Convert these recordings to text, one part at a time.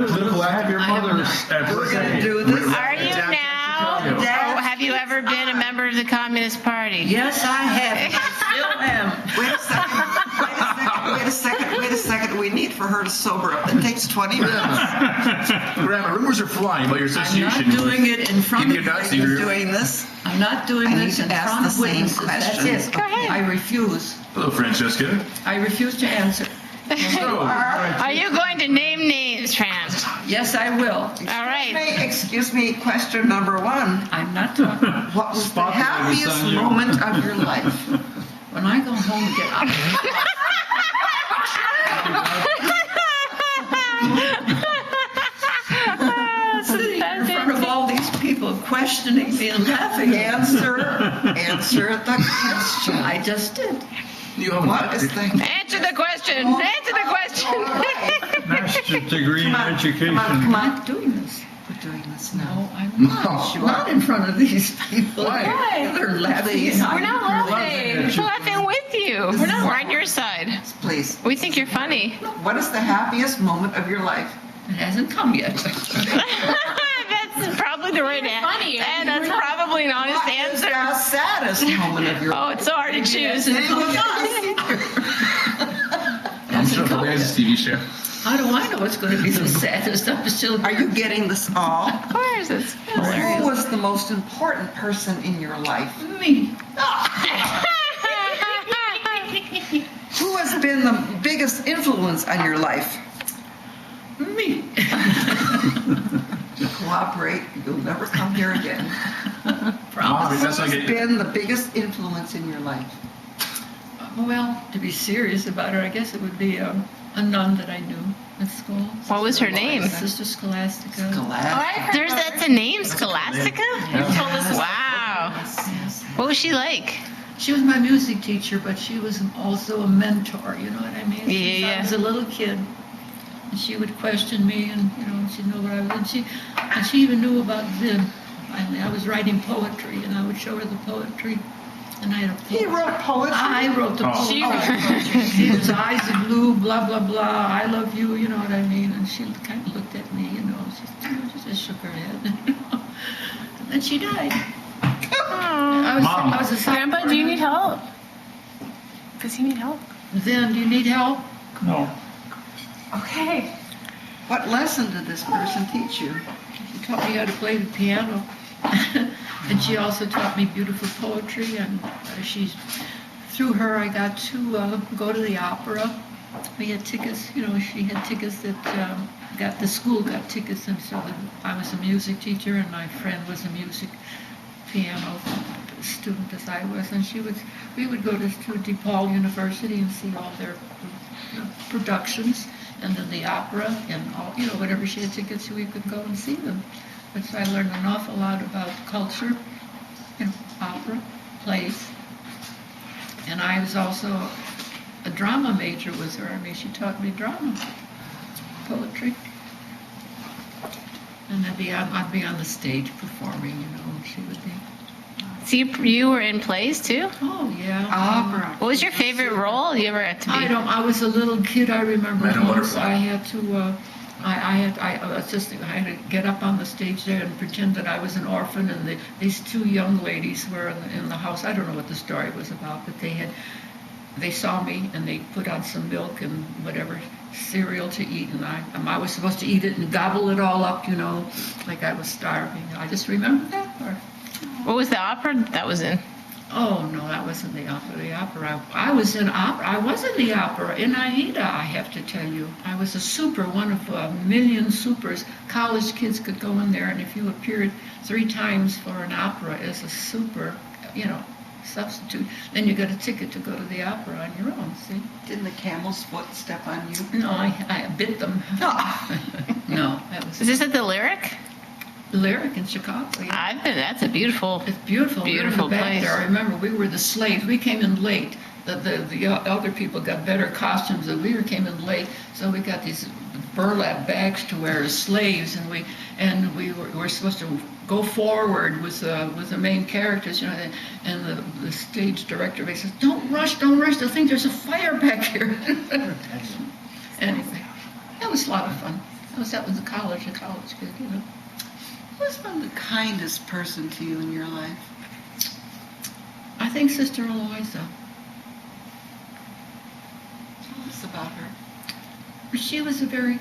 Nicole, I have your mother's address. We're going to do this. Are you now? Chicago. Or have you ever been a member of the Communist Party? Yes, I have. I still am. Wait a second. We need for her to sober up. It takes 20 minutes. Grandma, rumors are flying about your I'm association. not doing it in front Give of me a Nazi You're here. doing this. I'm not doing I need this to in ask front the of same witnesses. That's questions. it. Go ahead. I refuse. Hello, Francesca. I refuse to answer. So, Are you going to name names, Trans? Yes, I will. All right. Excuse me, question number one. I'm not talking. What was the Spotlight is happiest on you. moment of your life? When I go home and get out sitting in front of all these people questioning me and laughing. Answer the question. I just did. you have What is the... Answer the question. Answer the question. Master's degree in education. I'm not doing this. We're doing this now. No, I'm not. Not in front of these people. Why? They're laughing. Please. We're not laughing. We're laughing with you. We're on your side. Please. We think you're funny. What is the happiest moment of your life? It hasn't come yet. That's probably the right answer. And that's probably an honest What is answer. the saddest moment of your Oh, life? it's so hard to choose. I'm sure the latest TV show. How do I know what's going to be the saddest? I'm still. Are you getting this all? Of course, it's Who hilarious. was the most important person in your life? Me. Who has been the biggest influence on your life? Me. Cooperate, you'll never come here again. Mom, that's Who like has been the biggest influence in your life? Well, to be serious about her, I guess it would be a nun that I knew at school. What was her name? Sister Scholastica. Scholastic. That's a name, Scholastica? Wow. Yes. What was she like? She was my music teacher, but she was also a mentor. You know what I mean? Since I was a little kid, and she would question me, and she'd know what I was. And she even knew about Vin. I was writing poetry, and I would show her the poetry. And I had a He wrote poetry. I wrote the Oh. poetry. See, his eyes are blue, blah, blah, blah. I love you, you know what I mean? And she kind of looked at me, she just shook her head. And then she died. I was a Grandpa, do you need help? Does he need help? Then, do you need help? No. Okay. What lesson did this person teach you? She taught me how to play the piano. And she also taught me beautiful poetry. And through her, I got to go to the opera. We had tickets, she had tickets that the school got tickets. And so I was a music teacher, and my friend was a music piano student as I was. And we would go to DePaul University and see all their productions. And then the opera and all, whatever she had tickets, we could go and see them. And so I learned an awful lot about culture, opera, plays. And I was also a drama major with her. I mean, she taught me drama, poetry. And I'd be on the stage performing, and she would be. So you were in plays too? Oh, yeah. Opera. What was your favorite role you ever had to be? I was a little kid. I remember Madam once Butterfly. I had to. I had to get up on the stage there and pretend that I was an orphan, and these two young ladies were in the house. I don't know what the story was about, but they saw me and they put on some milk and whatever cereal to eat, and I was supposed to eat it and gobble it all up, like I was starving. I just remember that part. What was the opera that was in? Oh, no, that wasn't the opera. I was in opera. I was in the opera in Aida, I have to tell you. I was a super, one of a million supers. College kids could go in there, and if you appeared 3 times for an opera as a super, substitute, then you got a ticket to go to the opera on your own, see? Didn't the camel's foot step on you? No, I bit them. No, that was Is this at the Lyric? Lyric in Chicago. Yeah. I've been. That's a beautiful. It's beautiful. Beautiful We were in the back place. there. I remember we were the slaves. We came in late. The other people got better costumes than we came in late, so we got these burlap bags to wear as slaves, and we were supposed to go forward with the main characters, and the stage director says, don't rush, they think there's a fire back here. Anyway, that was a lot of fun. That was a college kid, you know. Who's been the kindest person to you in your life? I think Sister Eloisa. Tell us about her. She was a very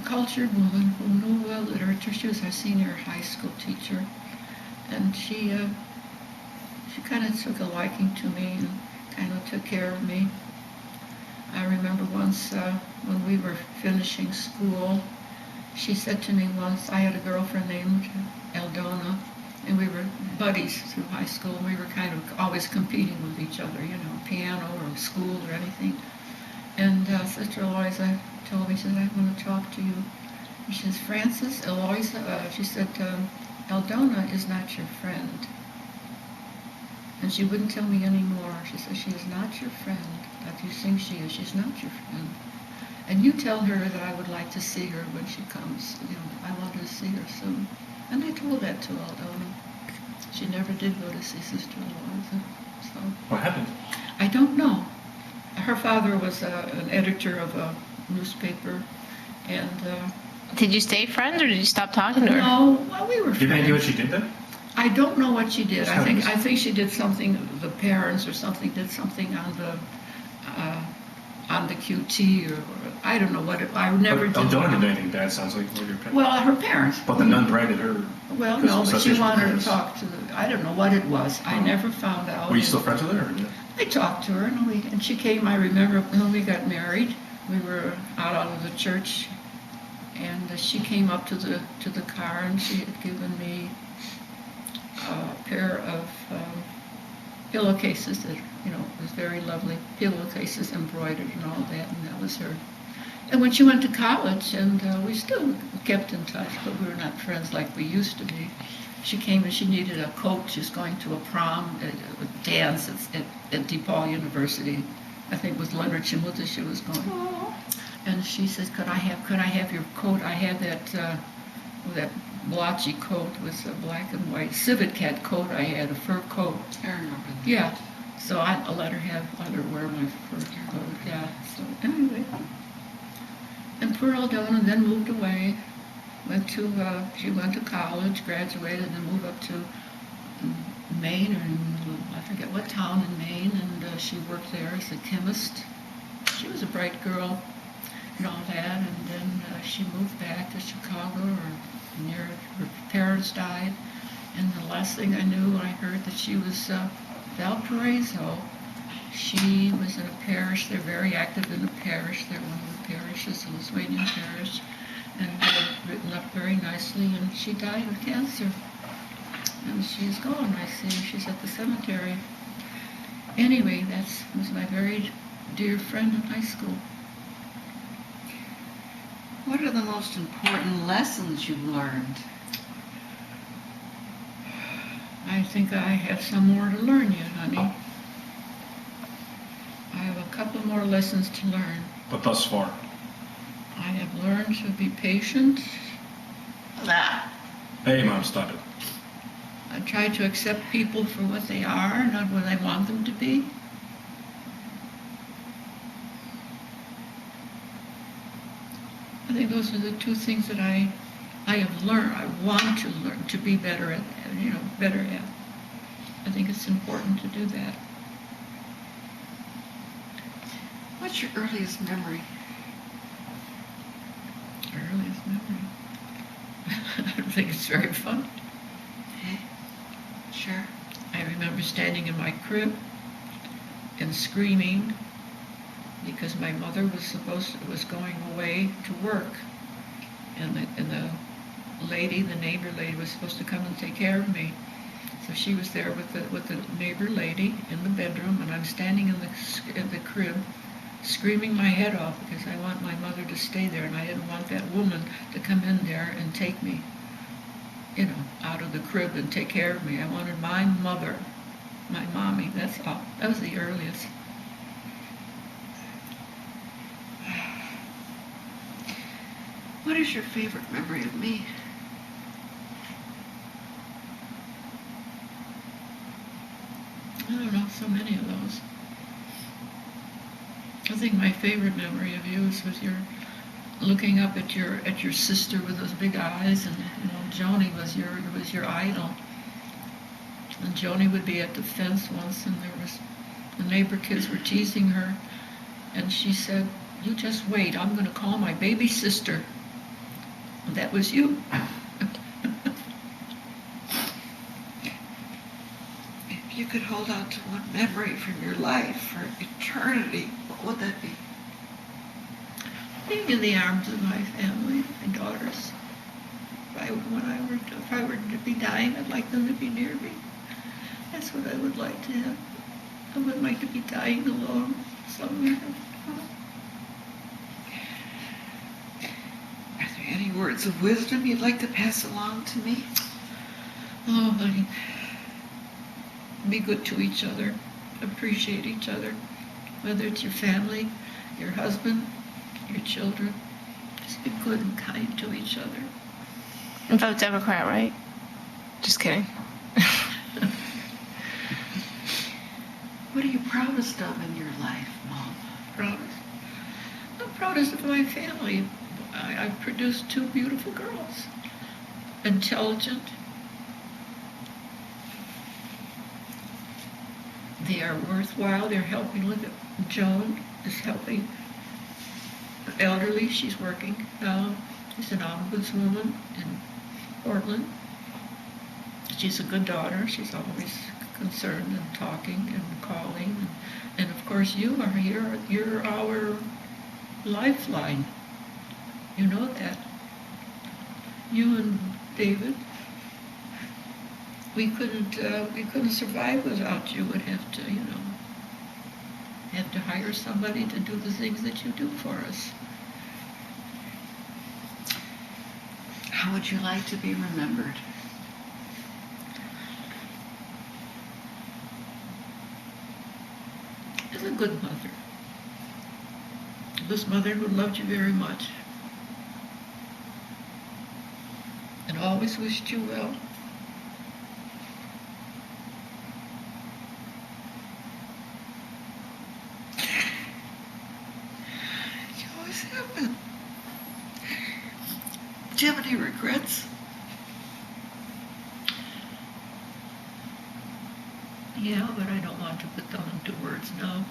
cultured woman who knew literature. She was our senior high school teacher, and she kind of took a liking to me and kind of took care of me. I remember once when we were finishing school, she said to me once, I had a girlfriend named Eldona, and we were buddies through high school. We were kind of always competing with each other, you know, piano or school or anything. And Sister Eloisa told me, she said, I want to talk to you. And she says, Frances, Eloisa, she said, Eldona is not your friend. And she wouldn't tell me anymore. She said, she is not your friend. That you think she is, she's not your friend. And you tell her that I would like to see her when she comes. You know, I want to see her soon. And I told that to Eldona. She never did go to see Sister Eloisa. So What happened? I don't know. Her father was an editor of a newspaper, and Did you stay friends or did you stop talking to her? no, well, we were Do you have any idea what friends. she did then? I don't know what she did. I Heavens. think she did something. The parents or something did something on the QT or I don't know what it. I never But did. Eldona did anything bad, sounds like. What your parents. Well, her parents. But the nun branded her. Well, because no, of but she association with wanted to parents. talk to the. I don't know what it was. I never found out. Were you still friends with her? Or no? I talked to her, and she came. I remember when we got married. We were out of the church, and she came up to the car, and she had given me a pair of pillowcases that was very lovely pillowcases embroidered and all that, and that was her. And when she went to college, and we still kept in touch, but we were not friends like we used to be. She came and she needed a coat. She was going to a prom, a dance at DePaul University. I think it was Leonard Chimutha she was going. And she said, "Could I have your coat? I had that blotchy coat with a black and white civet cat coat. I had a fur coat." I remember that. Yeah. So I let her wear my fur coat. Yeah. So anyway, and poor Eldona then moved away. She went to college, graduated, and moved up to Maine, or I forget what town in Maine, and she worked there as a chemist. She was a bright girl and all that, and then she moved back to Chicago, or near her parents died, and the last thing I knew, I heard that she was Valparaiso. She was in a parish. They're very active in the parish. They're one of the parishes, the Lithuanian parish, and they're written up very nicely, and she died of cancer. And she's gone, I see. She's at the cemetery. Anyway, that was my very dear friend in high school. What are the most important lessons you've learned? I think I have some more to learn yet, honey. I have a couple more lessons to learn. But thus far. I have learned to be patient. Hey, Mom, stop it. I try to accept people for what they are, not what I want them to be. I think those are the two things that I have learned. I want to learn to be better at. Better at. I think it's important to do that. What's your earliest memory? Earliest memory. I don't think it's very fun. Okay. Sure. I remember standing in my crib and screaming because my mother was going away to work, and the neighbor lady was supposed to come and take care of me. So she was there with the neighbor lady in the bedroom, and I'm standing in the crib, screaming my head off because I want my mother to stay there, and I didn't want that woman to come in there and take me, out of the crib and take care of me. I wanted my mother, my mommy. That's all. That was the earliest. What is your favorite memory of me? I don't know, so many of those. I think my favorite memory of you is with your looking up at your sister with those big eyes, and Joni was your idol. And Joni would be at the fence once, and the neighbor kids were teasing her, and she said, "You just wait, I'm going to call my baby sister." And that was you. If you could hold on to one memory from your life for eternity, what would that be? Being in the arms of my family, my daughters. If I were to be dying, I'd like them to be near me. That's what I would like to have. I wouldn't like to be dying alone somewhere. Are there any words of wisdom you'd like to pass along to me? Oh, honey. Be good to each other. Appreciate each other. Whether it's your family, your husband, your children. Just be good and kind to each other. And vote Democrat, right? Just kidding. What are you proudest of in your life, Mom? Proudest. I'm proudest of my family. I've produced two beautiful girls. Intelligent. They are worthwhile. They're helping. Look at Joan is helping the elderly. She's working now. She's an ombudswoman in Portland. She's a good daughter. She's always concerned and talking and calling. And of course you are here. You're our lifeline. You know that. You and David. We couldn't survive without you. Would have to, have to hire somebody to do the things that you do for us. How would you like to be remembered? As a good mother. This mother who loved you very much. And always wished you well. You always have been. Do you have any regrets? Yeah, but I don't want to put them into words now.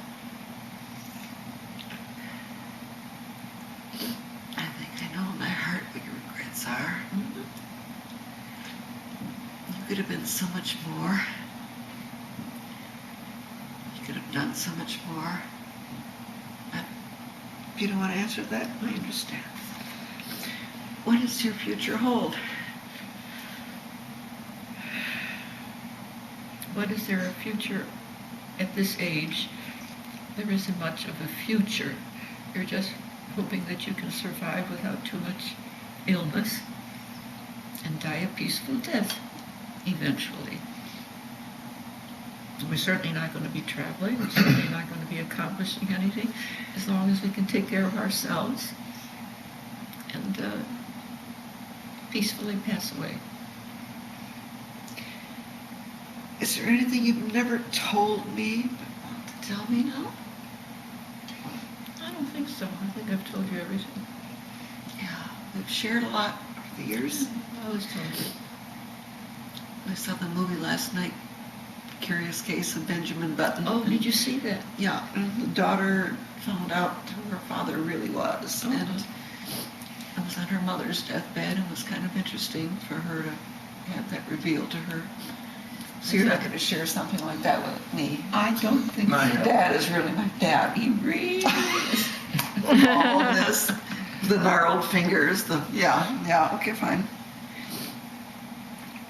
I think I know in my heart what your regrets are. You could have been so much more. You could have done so much more. But if you don't want to answer that, I understand. What does your future hold? What is there a future at this age? There isn't much of a future. You're just hoping that you can survive without too much illness and die a peaceful death eventually. We're certainly not going to be traveling. We're certainly not going to be accomplishing anything as long as we can take care of ourselves and peacefully pass away. Is there anything you've never told me but want to tell me now? I don't think so. I think I've told you everything. Yeah, we've shared a lot over the years. I always told you. I saw the movie last night, Curious Case of Benjamin Button. Oh, did you see that? Yeah, and the daughter found out who her father really was. Oh. And it was on her mother's deathbed. It was kind of interesting for her to have that revealed to her. So you're not going to share something like that with me? I don't think Not so. yet. Dad is really my dad. He really is. All of this, the gnarled fingers, okay, fine.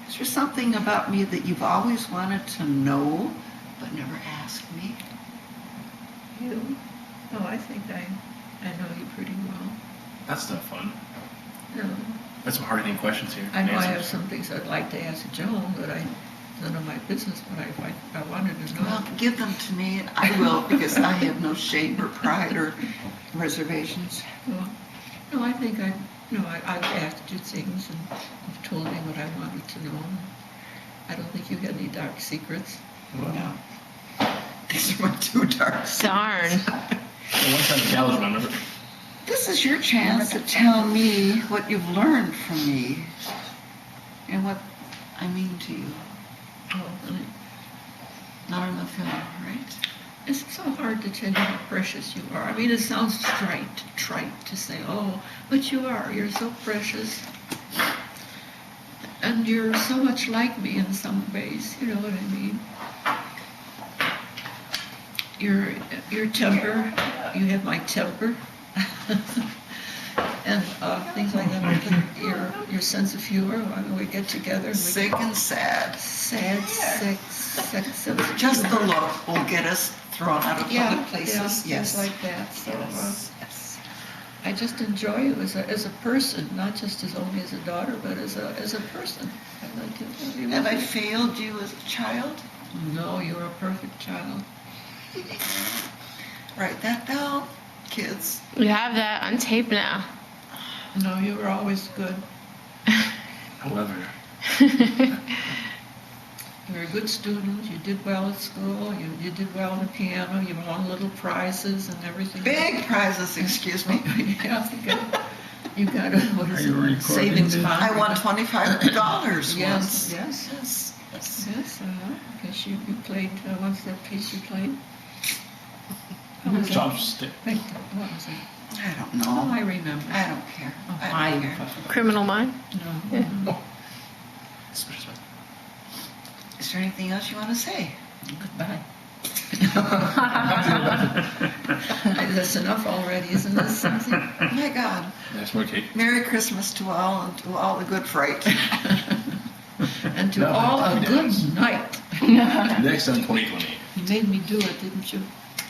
Is there something about me that you've always wanted to know but never asked me? You? Oh, I think I know you pretty well. That's not fun. No. That's some hard-hitting questions here. I know I have Answers. some things I'd like to ask Joan, but none of my business, but I wanted to know. Well, give them to me and I will, because I have no shame or pride or reservations. Well, no, I think I've asked you things and you've told me what I wanted to know. I don't think you had any dark secrets. No. These are my two dark secrets. Darn. Well, one time the gal was remember. This is your chance to tell me what you've learned from me and what I mean to you. Not on the film, right? It's so hard to tell you how precious you are. I mean, it sounds trite to say, oh, but you are. You're so precious. And you're so much like me in some ways, you know what I mean? Your temper, you have my temper. And things like that. Your sense of humor when we get together. And Sick and sad. Sad, sick, sense of Just the humor. look will get us thrown out of public places. Yeah, Yes. things like that. So Yes. I just enjoy you as a person, not just as only as a daughter, but as a person. I like to be with Have I you. failed you as a child? No, you're a perfect child. Write that down, kids. We have that on tape now. No, you were always good. However, You were a good student. You did well at school. You did well on the piano. You won little prizes and everything. Big prizes, excuse me. Yeah, you got a what is Are you it? recording Savings this? bond. I won $25 once. Yes. Yes. Yes, because you played, what's that piece you played? What was that? chopstick. What was it? I don't Oh, know. I remember. I don't care. Oh, I don't care. Criminal Mind. No. Yeah. Is there anything else you want to say? Goodbye. That's enough already, isn't this something? My God. That's more cake. Merry Christmas to all and to all the good fright. And to No, all a happy good days. night. Next on 2020. You made me do it, didn't you?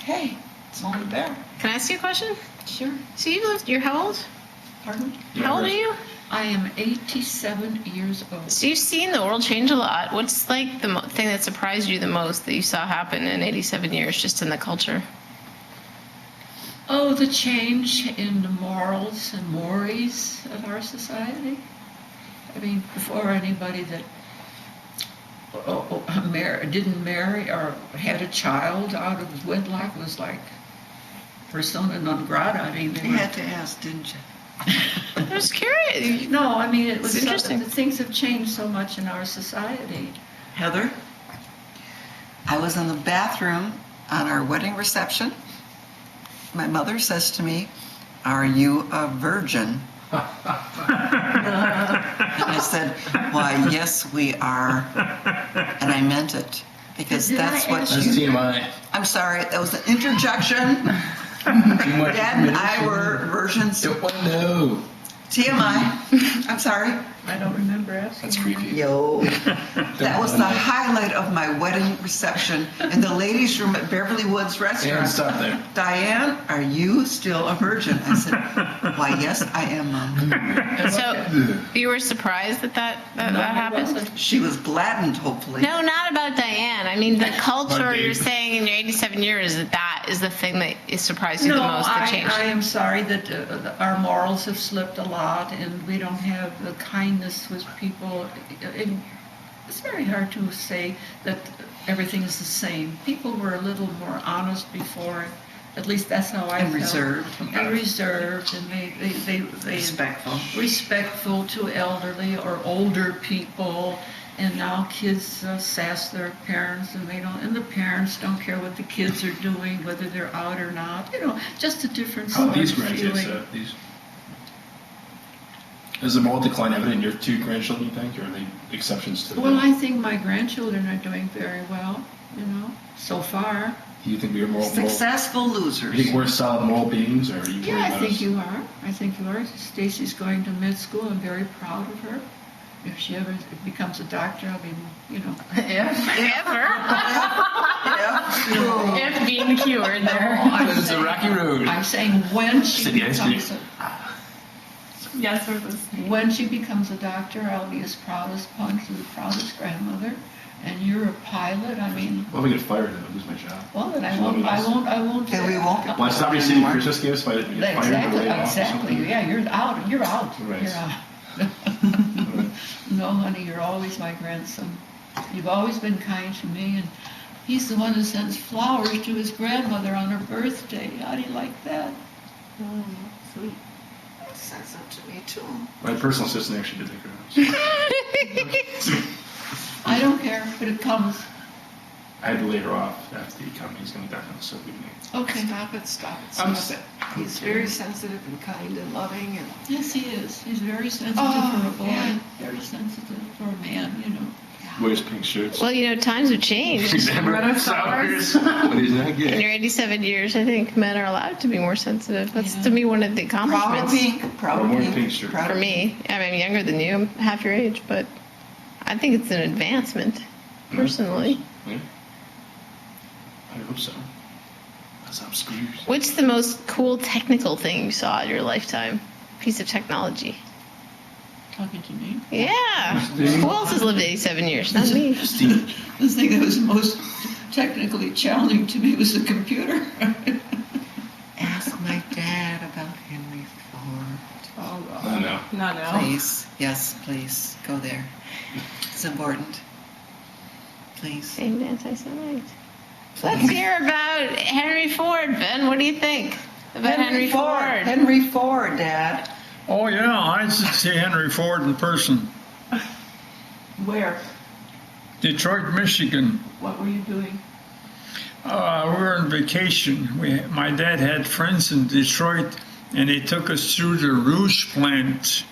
Hey, it's only bear. Can I ask you a question? Sure. So you're how old? Pardon? How old are you? I am 87 years old. So you've seen the world change a lot. What's like the thing that surprised you the most that you saw happen in 87 years just in the culture? Oh, the change in the morals and mores of our society. I mean, before anybody that didn't marry or had a child out of wedlock was like persona non grata. I mean, they You were, had to ask, didn't you? I'm just curious. no, I mean, it was It's interesting. things have changed so much in our society. Heather, I was in the bathroom on our wedding reception. My mother says to me, "Are you a virgin?" And I said, "Why, yes, we are." And I meant it because Did that's I what ask That's you. TMI. I'm sorry, that was an interjection. Too much Dad and I were virgins. Don't want to know. TMI. I'm sorry. I don't remember asking. That's creepy. Yo. That was the highlight of my wedding reception in the ladies' room at Beverly Woods And Restaurant. stop there. Diane, are you still a virgin? I said, "Why, yes, I am, Mom." So you were surprised that that No, I happened? wasn't. She was gladdened, hopefully. No, not about Diane. I mean, the culture About you're Dave. saying in your 87 years, that is the thing that is surprised you No, the most that changed. I am sorry that our morals have slipped a lot, and we don't have the kindness with people. It's very hard to say that everything is the same. People were a little more honest before. At least that's how I And felt. reserved. And reserved, and they Respectful. respectful to elderly or older people. And now kids sass their parents, and the parents don't care what the kids are doing, whether they're out or not. You know, just a different How sort are these of grandkids? feeling. Is the moral decline evident in your two grandchildren, you think, or are they exceptions to the Well, rule? I think my grandchildren are doing very well, you know, so far. Do you think we are moral? Successful Do you losers. think we're solid moral beings, or are you worried Yeah, I about think us? you are. I think you are. Stacy's going to med school. I'm very proud of her. If she ever becomes a doctor, I'll be, you know. Ever. Yeah. If being the keyword there. It's a rocky road. I'm saying when she City ice cream. becomes Yes, we're listening. when she becomes a doctor, I'll be as proud as Punch, as the proudest grandmother. And you're a pilot. I mean, Well, if I get fired, then I'll lose my job. well, then I won't. Then we won't get Well, I stop receiving Christmas gifts if I get fired or Exactly, laid off or exactly. something. Yeah, you're out. You're out. Right. You're out. No, honey, you're always my grandson. You've always been kind to me, and he's the one who sends flowers to his grandmother on her birthday. How do you like that? sweet. Says it to me too. My personal assistant actually did take her out. I don't care, but it comes. I had to lay her off after the company's going back on the soap evening. Okay. Stop it, stop it, I'm stop it. He's very sensitive and kind and loving and Yes, he is. He's very sensitive Oh, for a boy. yeah. Very sensitive for a man, you know. Wears pink shirts. Well, times have changed. Sours, but he's not In gay. your 87 years, I think men are allowed to be more sensitive. That's Yeah. to me one of the proud of accomplishments. pink, proud Or of more pink. pink shirt. proud For of me. I mean, I'm younger than you. I'm half your age, but I think it's an advancement, personally. Yeah. I hope so. That's how I'm screwed. What's the most cool technical thing you saw in your lifetime? Piece of technology. Talking to me. Yeah. Who else has lived 87 years? Not me. Steve. The thing that was most technically challenging to me was the computer. Ask my dad about Henry Ford. I know. Not Please, yes, please, go there. It's important. Please. Famed anti-Semite. Let's hear about Henry Ford, Ben. What do you think about Henry Ford? Henry Ford, Dad. Oh, yeah, I should see Henry Ford in person. Where? Detroit, Michigan. What were you doing? We were on vacation. My dad had friends in Detroit, and they took us through the Rouge plant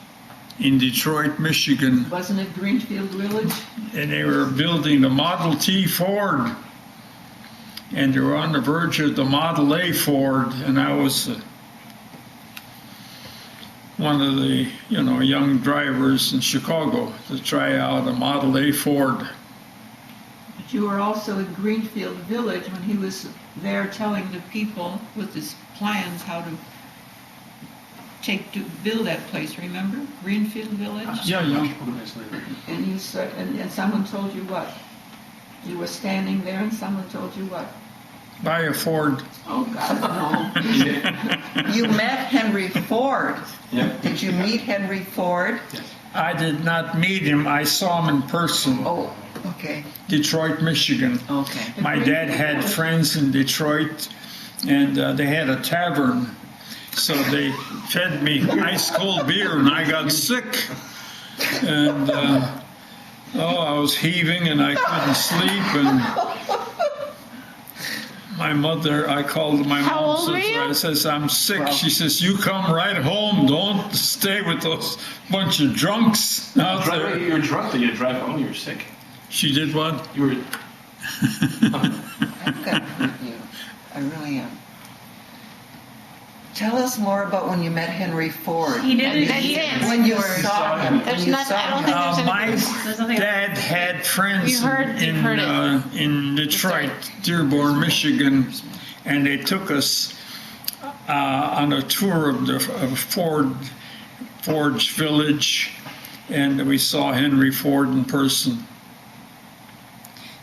in Detroit, Michigan. Wasn't it Greenfield Village? And they were building the Model T Ford. And they were on the verge of the Model A Ford, and I was one of the, young drivers in Chicago to try out a Model A Ford. But you were also in Greenfield Village when he was there telling the people with his plans how to build that place, remember? Greenfield Village? Yeah, yeah. Organized later. And you said, and someone told you what? You were standing there and someone told you what? Buy a Ford. Oh, God, no. You met Henry Ford. Yeah. Did you meet Henry Ford? I did not meet him. I saw him in person. Oh, okay, Detroit, Michigan. okay. My dad had friends in Detroit, and they had a tavern. So they fed me ice cold beer, and I got sick. And I was heaving, and I couldn't sleep. And my mother, I called my How mom. old were you? I says, I'm sick. She says, you come right home. Don't stay with those bunch of drunks out there. You were drunk, then you drive home, you were sick. She did what? You were. I'm gonna hurt you. I really am. Tell us more about when you met Henry Ford. He didn't. That's it. When you saw him. when There's you not- saw I don't him. think there's any- My there's nothing- dad had friends You've heard it. in Detroit, Dearborn, Michigan, and they took us on a tour of Ford's Village, and we saw Henry Ford in person.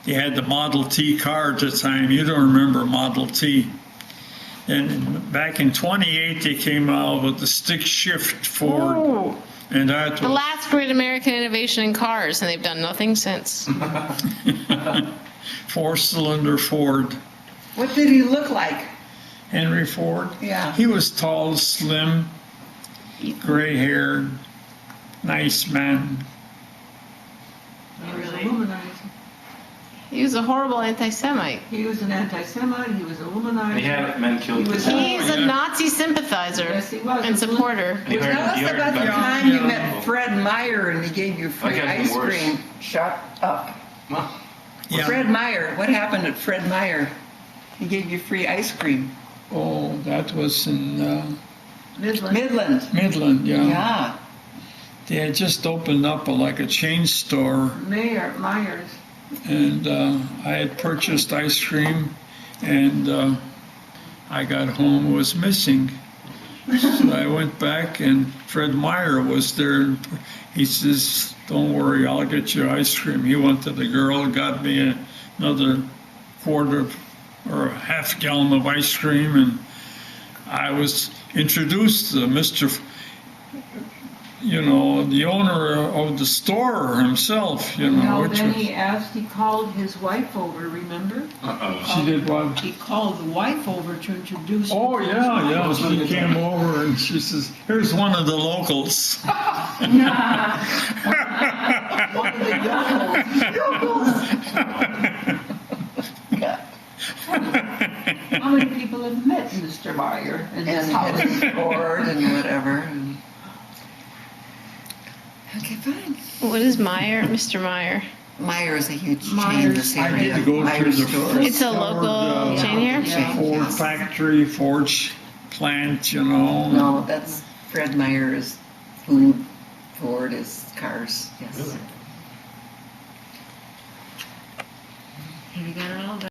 He had the Model T car at the time. You don't remember Model T. And back in 28, they came out with the stick shift Ford. Ooh. And that The was last great American innovation in cars, and they've done nothing since. four-cylinder Ford. What did he look like? Henry Ford. Yeah. He was tall, slim, gray-haired, nice man. He was a womanizer. He was a horrible anti-Semite. He was an anti-Semite, he was a womanizer. He had men killed. He was- He's a yeah. Nazi sympathizer Yes, he was. and supporter. And he hired- Tell us he hired about the back- time you Yeah. met Fred Meyer and he gave you free That guy's ice the worst. cream. Shut up. Well, Yeah. Fred Meyer, what happened at Fred Meyer? He gave you free ice cream. Oh, that was in Midland. Midland. Midland, yeah. Yeah. They had just opened up like a chain store, Myers. and I had purchased ice cream, and I got home, it was missing. So I went back, and Fred Meyer was there. He says, don't worry, I'll get you ice cream. He went to the girl, got me another quarter or a half gallon of ice cream, and I was introduced to Mr. you know, the owner of the store himself, you know, No, which then was, he called his wife over, remember? she did what? He called the wife over to introduce me. Oh, to his yeah, wife. yeah, she came over and she says, here's one of the locals. How many people have met Mr. Meyer in this And house? hit his board and whatever. And... Okay, fine. What is Meyer, Mr. Meyer? Meyer is a huge chain in Myers. this I area. need to go Meyer to the stores. It's a local chain here? Yeah. Ford Yes. factory, Ford plant, you know. No, that's Fred Meyer is food. Ford is cars. Yes. Really? Have you got it all done?